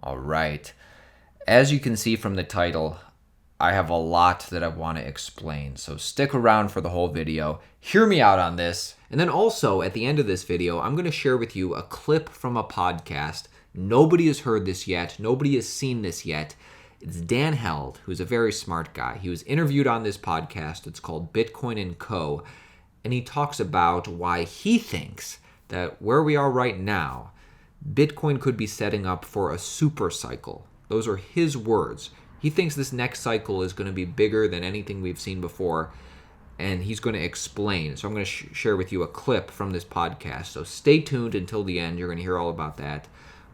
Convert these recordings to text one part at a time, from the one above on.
All right. As you can see from the title, I have a lot that I want to explain. So stick around for the whole video. Hear me out on this. And then also at the end of this video, I'm going to share with you a clip from a podcast. Nobody has heard this yet. Nobody has seen this yet. It's Dan Held, who's a very smart guy. He was interviewed on this podcast. It's called Bitcoin & Co. And he talks about why he thinks that where we are right now, Bitcoin could be setting up for a super cycle. Those are his words. He thinks this next cycle is going to be bigger than anything we've seen before, and he's going to explain. So I'm going to share with you a clip from this podcast. So stay tuned until the end. You're going to hear all about that.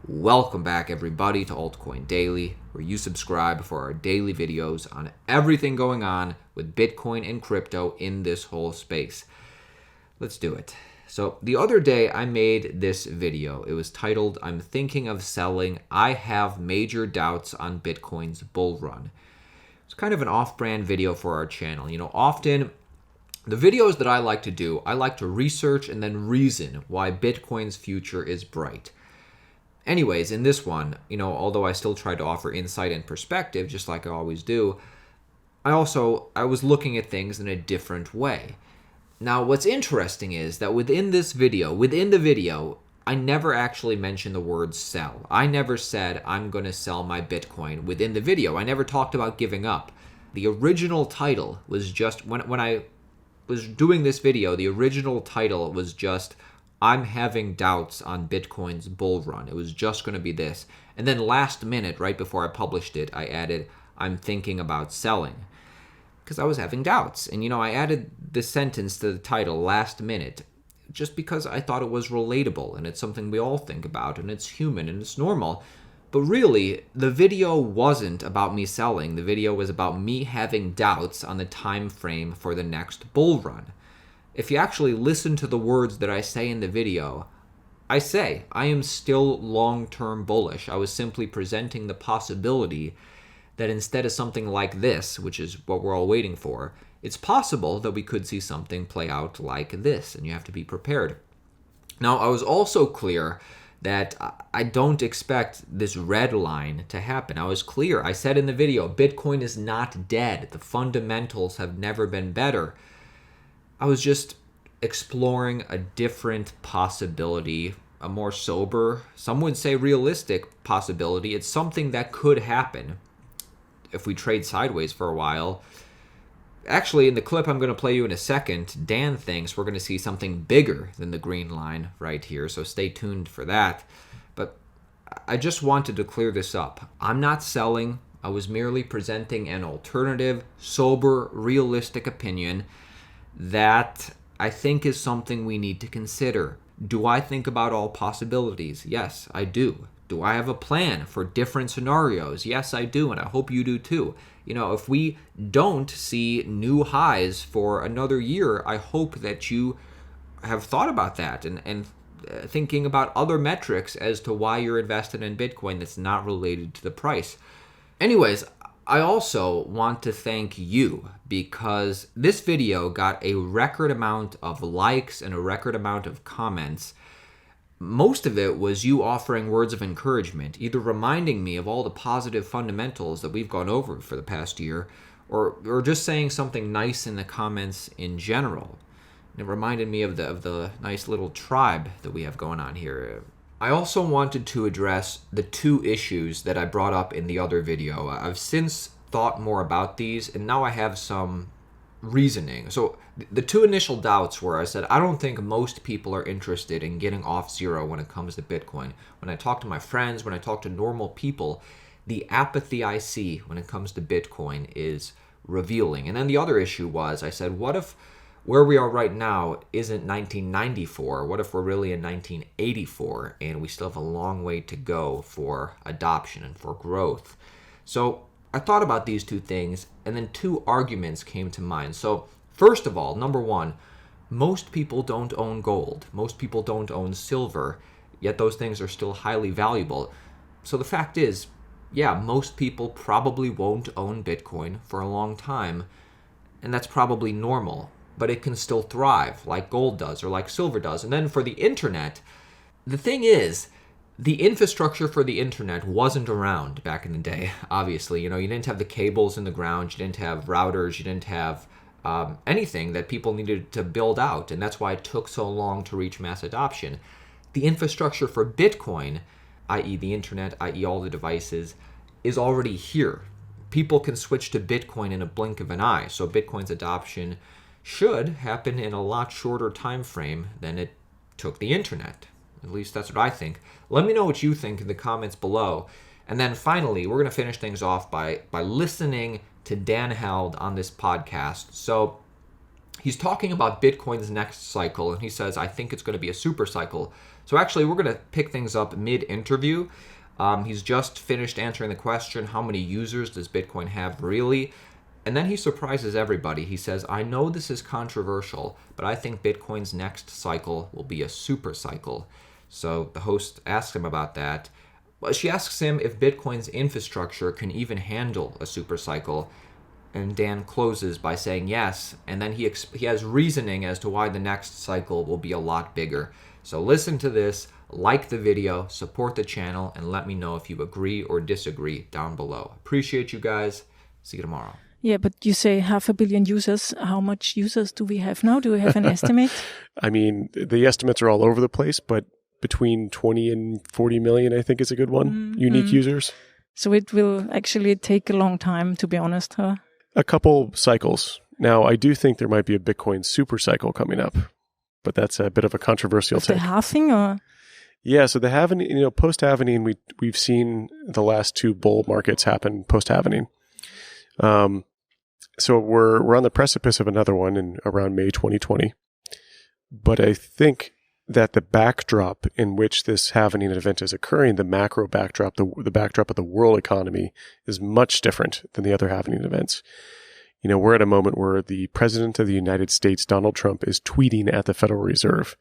Welcome back, everybody, to Altcoin Daily, where you subscribe for our daily videos on everything going on with Bitcoin and crypto in this whole space. Let's do it. So the other day I made this video. It was titled, I'm thinking of selling. I have major doubts on Bitcoin's bull run. It's kind of an off-brand video for our channel. You know, often the videos that I like to do, I like to research and then reason why Bitcoin's future is bright. Anyways, in this one, although I still try to offer insight and perspective, just like I always do, I was looking at things in a different way. Now, what's interesting is that within the video, I never actually mentioned the word sell. I never said I'm going to sell my Bitcoin within the video. I never talked about giving up. The original title was just, when I was doing this video, the original title was just, I'm having doubts on Bitcoin's bull run. It was just going to be this. And then last minute, right before I published it, I added, I'm thinking about selling. Because I was having doubts. And, I added this sentence to the title last minute just because I thought it was relatable and it's something we all think about and it's human and it's normal. But really, the video wasn't about me selling. The video was about me having doubts on the time frame for the next bull run. If you actually listen to the words that I say in the video, I say I am still long-term bullish. I was simply presenting the possibility that instead of something like this, which is what we're all waiting for, it's possible that we could see something play out like this, and you have to be prepared. Now, I was also clear that I don't expect this red line to happen. I was clear. I said in the video, Bitcoin is not dead. The fundamentals have never been better. I was just exploring a different possibility, a more sober, some would say realistic possibility. It's something that could happen if we trade sideways for a while. Actually, in the clip I'm going to play you in a second, Dan thinks we're going to see something bigger than the green line right here, so stay tuned for that. But I just wanted to clear this up. I'm not selling. I was merely presenting an alternative, sober, realistic opinion that I think is something we need to consider. Do I think about all possibilities? Yes, I do. Do I have a plan for different scenarios? Yes, I do, and I hope you do too. If we don't see new highs for another year, I hope that you have thought about that and thinking about other metrics as to why you're invested in Bitcoin that's not related to the price. Anyways, I also want to thank you because this video got a record amount of likes and a record amount of comments. Most of it was you offering words of encouragement, either reminding me of all the positive fundamentals that we've gone over for the past year, or just saying something nice in the comments in general. And it reminded me of the nice little tribe that we have going on here. I also wanted to address the two issues that I brought up in the other video. I've since thought more about these, and now I have some reasoning. So the two initial doubts were, I said, I don't think most people are interested in getting off zero when it comes to Bitcoin. When I talk to my friends, when I talk to normal people, the apathy I see when it comes to Bitcoin is revealing. And then the other issue was, I said, what if where we are right now isn't 1994? What if we're really in 1984 and we still have a long way to go for adoption and for growth? So I thought about these two things, and then two arguments came to mind. So first of all, number one, most people don't own gold. Most people don't own silver, yet those things are still highly valuable. So the fact is, yeah, most people probably won't own Bitcoin for a long time, and that's probably normal, but it can still thrive like gold does or like silver does. And then for the internet, the thing is, The infrastructure for the internet wasn't around back in the day, obviously. You didn't have the cables in the ground, you didn't have routers, you didn't have anything that people needed to build out, and that's why it took so long to reach mass adoption. The infrastructure for Bitcoin, i.e. the internet, i.e. all the devices, is already here. People can switch to Bitcoin in a blink of an eye, so Bitcoin's adoption should happen in a lot shorter time frame than it took the internet. At least that's what I think. Let me know what you think in the comments below. And then finally, we're going to finish things off by listening to Dan Held on this podcast. So he's talking about Bitcoin's next cycle, and he says, I think it's going to be a super cycle. So actually, we're going to pick things up mid-interview. He's just finished answering the question, how many users does Bitcoin have really? And then he surprises everybody. He says, I know this is controversial, but I think Bitcoin's next cycle will be a super cycle. So the host asks him about that. Well, she asks him if Bitcoin's infrastructure can even handle a super cycle. And Dan closes by saying yes. And then he has reasoning as to why the next cycle will be a lot bigger. So listen to this, like the video, support the channel, and let me know if you agree or disagree down below. Appreciate you guys. See you tomorrow. Yeah, but you say 500 million users. How much users do we have now? Do we have an estimate? I mean, the estimates are all over the place, but between 20 and 40 million, I think is a good one, unique users. So it will actually take a long time, to be honest, huh? A couple cycles. Now, I do think there might be a Bitcoin super cycle coming up, but that's a bit of a controversial take. The halving or? Yeah, so the halvening, post-halvening, we've seen the last two bull markets happen post-halvening. So we're on the precipice of another one in around May 2020. But I think that the backdrop in which this halvening event is occurring, the macro backdrop, the backdrop of the world economy is much different than the other halvening events. We're at a moment where the President of the United States, Donald Trump, is tweeting at the Federal Reserve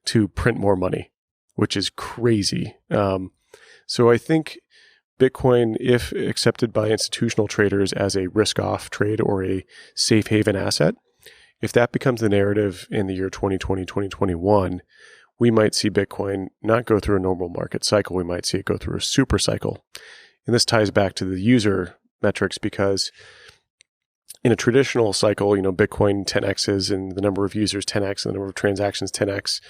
to print more money, which is crazy. So I think Bitcoin, if accepted by institutional traders as a risk-off trade or a safe haven asset, if that becomes the narrative in the year 2020, 2021, we might see Bitcoin not go through a normal market cycle. We might see it go through a super cycle. And this ties back to the user metrics because in a traditional cycle, Bitcoin 10x's and the number of users 10x and the number of transactions 10x.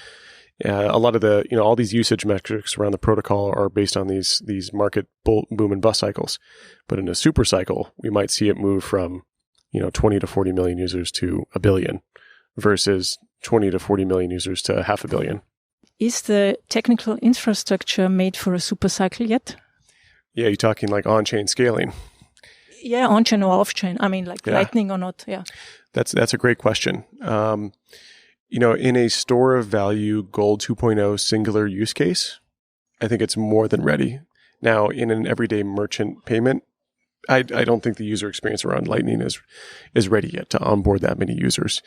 A lot of the, all these usage metrics around the protocol are based on these market boom and bust cycles. But in a super cycle, we might see it move from 20 to 40 million users to a billion versus 20 to 40 million users to 500 million. Is the technical infrastructure made for a super cycle yet? Yeah, you're talking like on-chain scaling. Yeah, on-chain or off-chain. I mean, like Lightning or not, yeah. That's a great question. In a store of value Gold 2.0 singular use case, I think it's more than ready. Now, in an everyday merchant payment, I don't think the user experience around Lightning is ready yet to onboard that many users.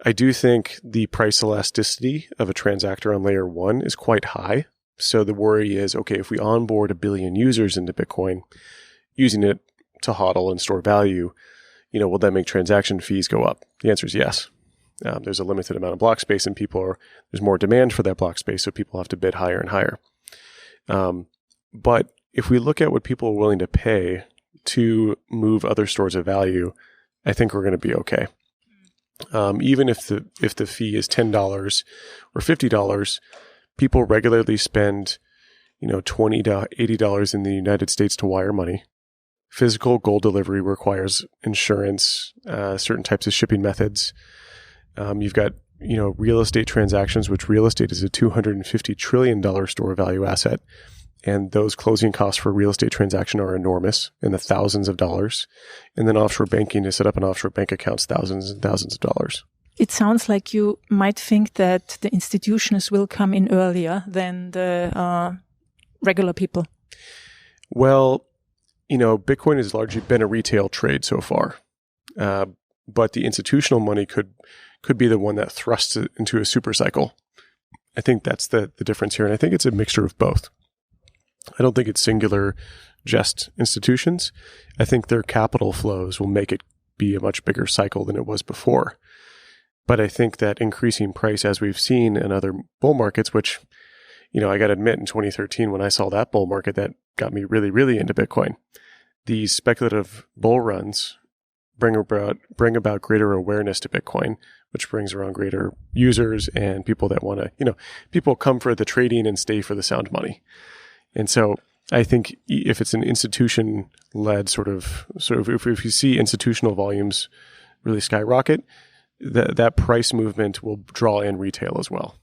I do think the price elasticity of a transactor on layer 1 is quite high. So the worry is, okay, if we onboard 1 billion users into Bitcoin, using it to hodl and store value, will that make transaction fees go up? The answer is yes. There's a limited amount of block space and there's more demand for that block space, so people have to bid higher and higher. But if we look at what people are willing to pay to move other stores of value, I think we're going to be okay. Even if the fee is $10 or $50, people regularly spend, $20 to $80 in the United States to wire money. Physical gold delivery requires insurance, certain types of shipping methods. You've got, real estate transactions, which real estate is a $250 trillion store value asset. And those closing costs for a real estate transaction are enormous, in the thousands of dollars. And then offshore banking, to set up an offshore bank account, thousands and thousands of dollars. It sounds like you might think that the institutions will come in earlier than the regular people. Well, Bitcoin has largely been a retail trade so far. But the institutional money could be the one that thrusts it into a super cycle. I think that's the difference here. And I think it's a mixture of both. I don't think it's singular just institutions. I think their capital flows will make it be a much bigger cycle than it was before. But I think that increasing price, as we've seen in other bull markets, which, I got to admit, in 2013, when I saw that bull market, that got me really, really into Bitcoin. These speculative bull runs bring about greater awareness to Bitcoin, which brings around greater users and people that want to, people come for the trading and stay for the sound money. And so I think if it's an institution-led sort of if you see institutional volumes really skyrocket, that price movement will draw in retail as well.